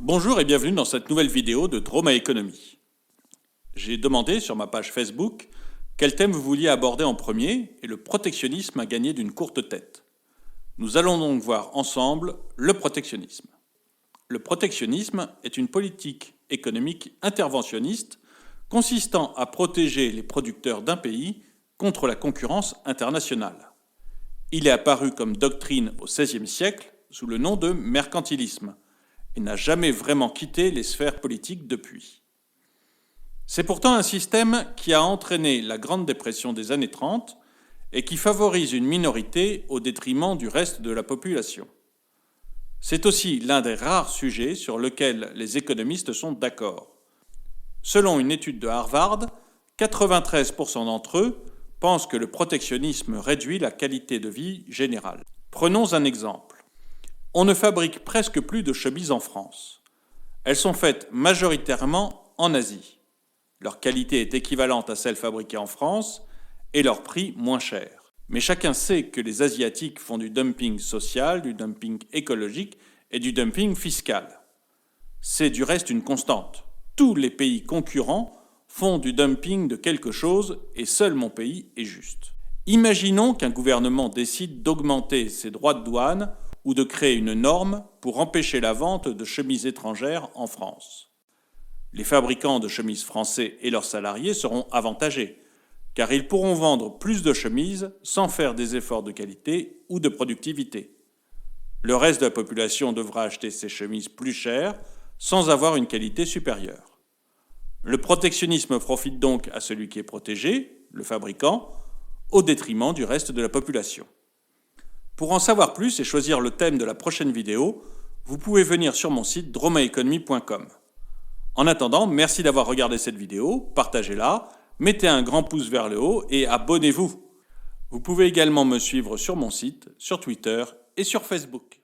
Bonjour et bienvenue dans cette nouvelle vidéo de Drôme à économie. J'ai demandé sur ma page Facebook quel thème vous vouliez aborder en premier et le protectionnisme a gagné d'une courte tête. Nous allons donc voir ensemble le protectionnisme. Le protectionnisme est une politique économique interventionniste consistant à protéger les producteurs d'un pays contre la concurrence internationale. Il est apparu comme doctrine au XVIe siècle sous le nom de mercantilisme et n'a jamais vraiment quitté les sphères politiques depuis. C'est pourtant un système qui a entraîné la Grande Dépression des années 30 et qui favorise une minorité au détriment du reste de la population. C'est aussi l'un des rares sujets sur lesquels les économistes sont d'accord. Selon une étude de Harvard, 93% d'entre eux pensent que le protectionnisme réduit la qualité de vie générale. Prenons un exemple. On ne fabrique presque plus de chemises en France. Elles sont faites majoritairement en Asie. Leur qualité est équivalente à celle fabriquée en France et leur prix moins cher. Mais chacun sait que les Asiatiques font du dumping social, du dumping écologique et du dumping fiscal. C'est du reste une constante. Tous les pays concurrents font du dumping de quelque chose et seul mon pays est juste. Imaginons qu'un gouvernement décide d'augmenter ses droits de douane ou de créer une norme pour empêcher la vente de chemises étrangères en France. Les fabricants de chemises français et leurs salariés seront avantagés, car ils pourront vendre plus de chemises sans faire des efforts de qualité ou de productivité. Le reste de la population devra acheter ces chemises plus chères sans avoir une qualité supérieure. Le protectionnisme profite donc à celui qui est protégé, le fabricant, au détriment du reste de la population. Pour en savoir plus et choisir le thème de la prochaine vidéo, vous pouvez venir sur mon site dromaeconomie.com. En attendant, merci d'avoir regardé cette vidéo, partagez-la, mettez un grand pouce vers le haut et abonnez-vous. Vous pouvez également me suivre sur mon site, sur Twitter et sur Facebook.